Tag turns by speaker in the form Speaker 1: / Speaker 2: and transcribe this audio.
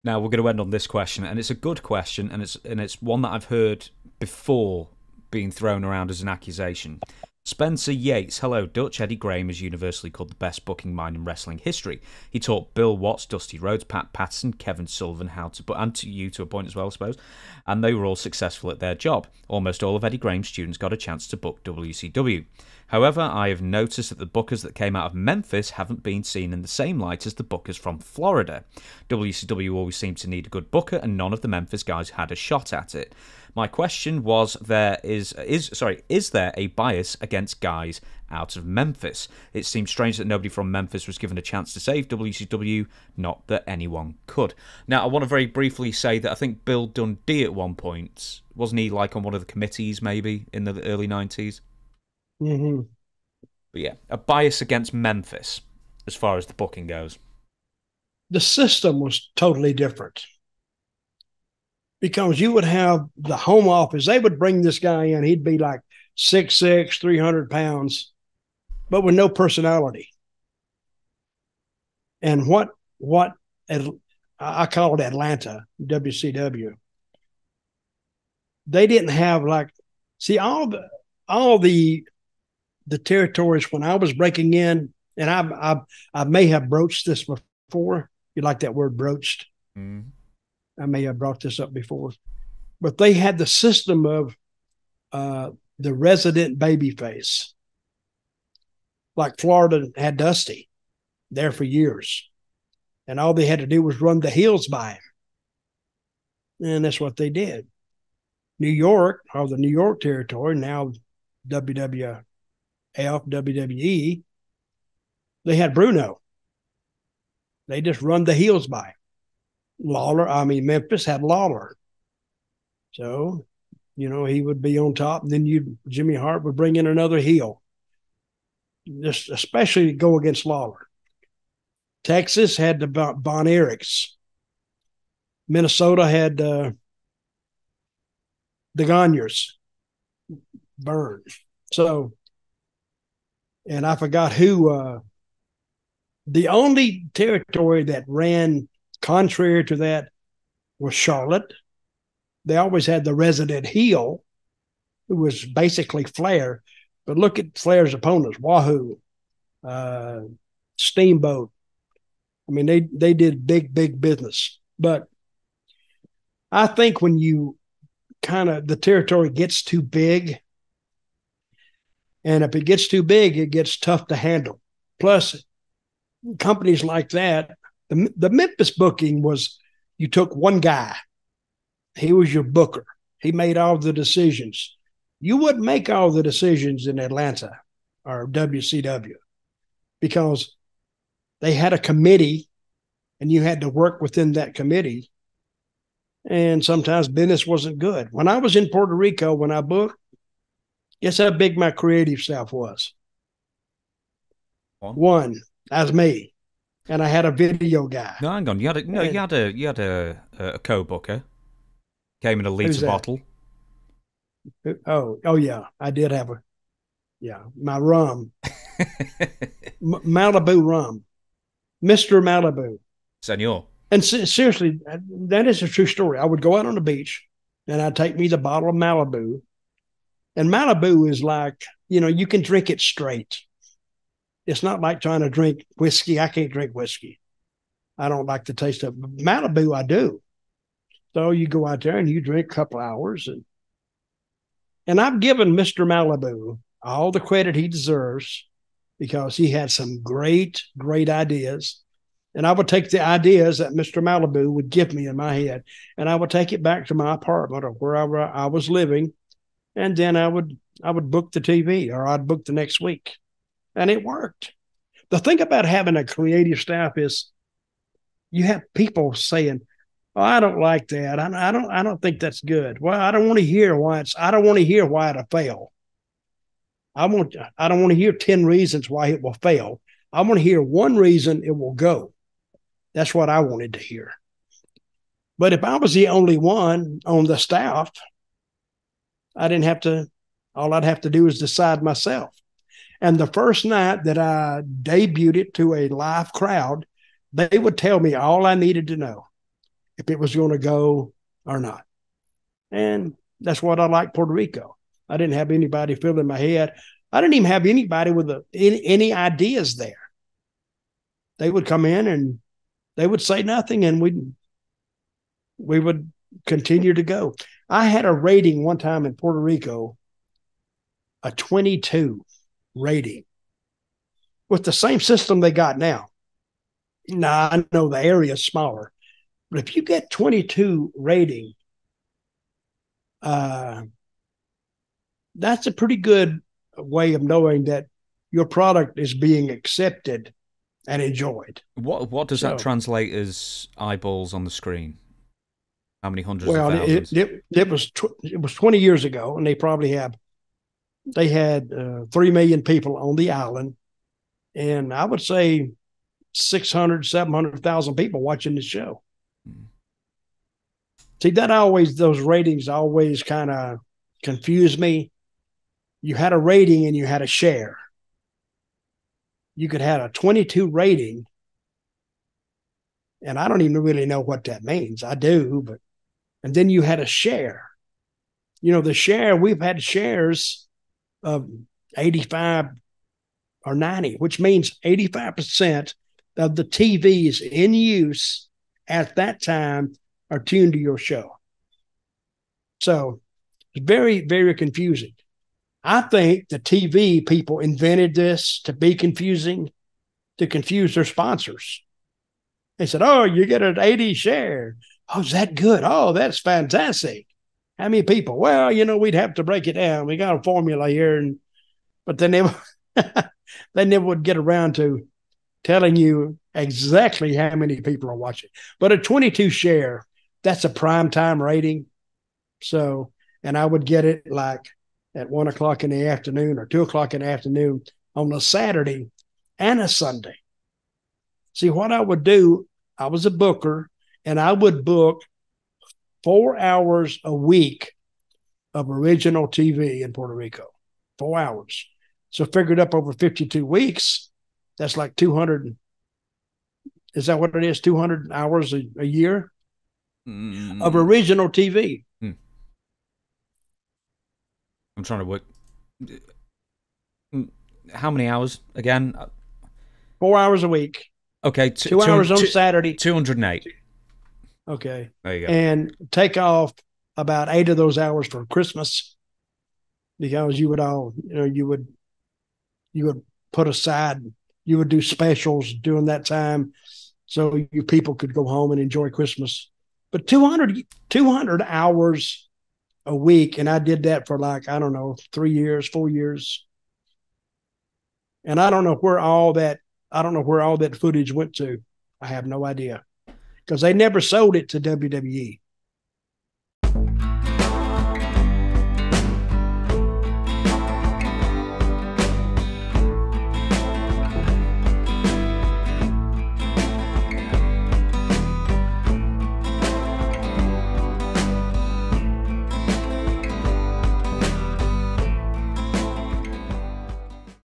Speaker 1: Now we're going to end on this question, and it's a good question, and it's one that I've heard before being thrown around as an accusation. Spencer Yates, hello, Dutch. Eddie Graham is universally called the best booking mind in wrestling history. He taught Bill Watts, Dusty Rhodes, Pat Patterson, Kevin Sullivan how to book, and to you to a point as well, I suppose. And they were all successful at their job. Almost all of Eddie Graham's students got a chance to book WCW. However, I have noticed that the bookers that came out of Memphis haven't been seen in the same light as the bookers from Florida. WCW always seemed to need a good booker, and none of the Memphis guys had a shot at it. My question was, is there a bias against guys out of Memphis? It seems strange that nobody from Memphis was given a chance to save WCW, not that anyone could. Now, I want to very briefly say that I think Bill Dundee at one point, wasn't he like on one of the committees maybe in the early 90s?
Speaker 2: Mm-hmm.
Speaker 1: But yeah, a bias against Memphis as far as the booking goes.
Speaker 2: The system was totally different because you would have the home office. They would bring this guy in. He'd be like 6'6", 300 pounds, but with no personality. And what I call it Atlanta, WCW. They didn't have all the territories when I was breaking in, and I may have broached this before. You like that word, broached?
Speaker 1: Mm.
Speaker 2: I may have brought this up before, but they had the system of the resident babyface. Like Florida had Dusty there for years, and all they had to do was run the heels by him, and that's what they did. New York, or the New York territory, now WWF, WWE, they had Bruno. They just run the heels by him. Memphis had Lawler. So, he would be on top, and then Jimmy Hart would bring in another heel. Just especially to go against Lawler. Texas had the Von Erichs. Minnesota had the Gonyers. Burn. So, and I forgot who. The only territory that ran contrary to that was Charlotte. They always had the resident heel, who was basically Flair. But look at Flair's opponents: Wahoo, Steamboat. I mean, they did big business. But I think when you the territory gets too big, and if it gets too big, it gets tough to handle. Plus, companies like that, the Memphis booking was, you took one guy. He was your booker. He made all the decisions. You wouldn't make all the decisions in Atlanta or WCW because they had a committee and you had to work within that committee. And sometimes business wasn't good. When I was in Puerto Rico, when I booked, guess how big my creative staff was? One. That was me. And I had a video guy.
Speaker 1: No, hang on. You had a co-booker. Came in a liter bottle.
Speaker 2: Oh yeah. I did have my rum. Malibu rum. Mr. Malibu.
Speaker 1: Senor.
Speaker 2: And seriously, that is a true story. I would go out on the beach and I'd take me the bottle of Malibu. And Malibu is like, you can drink it straight. It's not like trying to drink whiskey. I can't drink whiskey. I don't like the taste of it. Malibu, I do. So you go out there and you drink a couple hours. And I've given Mr. Malibu all the credit he deserves because he had some great ideas. And I would take the ideas that Mr. Malibu would give me in my head, and I would take it back to my apartment or wherever I was living. And then I would book the TV, or I'd book the next week. And it worked. The thing about having a creative staff is you have people saying, "Oh, I don't like that. I don't think that's good." Well, I don't want to hear why it'll fail. I don't want to hear 10 reasons why it will fail. I want to hear one reason it will go. That's what I wanted to hear. But if I was the only one on the staff, all I'd have to do is decide myself. And the first night that I debuted it to a live crowd, they would tell me all I needed to know. if it was going to go or not. And that's what I like Puerto Rico. I didn't have anybody filling my head. I didn't even have anybody with any ideas there. They would come in and they would say nothing, and we would continue to go. I had a rating one time in Puerto Rico, a 22 rating, with the same system they got now. Now, I know the area is smaller, but if you get 22 rating, that's a pretty good way of knowing that your product is being accepted and enjoyed.
Speaker 1: What does that translate as eyeballs on the screen? How many hundreds of thousands?
Speaker 2: It was 20 years ago, and they had 3 million people on the island, and I would say 600, 700,000 people watching the show. See, those ratings always kind of confused me. You had a rating and you had a share. You could have a 22 rating, and I don't even really know what that means. I do, and then you had a share. The share, we've had shares of 85 or 90, which means 85% of the TVs in use at that time are tuned to your show. So it's very, very confusing. I think the TV people invented this to be confusing, to confuse their sponsors. They said, oh, you get an 80 share. Oh, is that good? Oh, that's fantastic. How many people? Well, we'd have to break it down. We got a formula here. But they never would get around to telling you exactly how many people are watching. But a 22 share, that's a prime time rating. So, and I would get it like at 1 o'clock in the afternoon or 2 o'clock in the afternoon on a Saturday and a Sunday. See, what I would do, I was a booker, and I would book 4 hours a week of original TV in Puerto Rico. 4 hours. So figured up over 52 weeks, that's like 200. Is that what it is? 200 hours a year of original TV.
Speaker 1: I'm trying to work. How many hours again?
Speaker 2: 4 hours a week.
Speaker 1: Okay.
Speaker 2: 2 hours on Saturday.
Speaker 1: 208.
Speaker 2: Okay.
Speaker 1: There you go.
Speaker 2: And take off about 8 of those hours for Christmas, because you would put aside, you would do specials during that time so you people could go home and enjoy Christmas. But 200 hours a week, and I did that for 3 years, 4 years. And I don't know where all that footage went to. I have no idea, because they never sold it to WWE.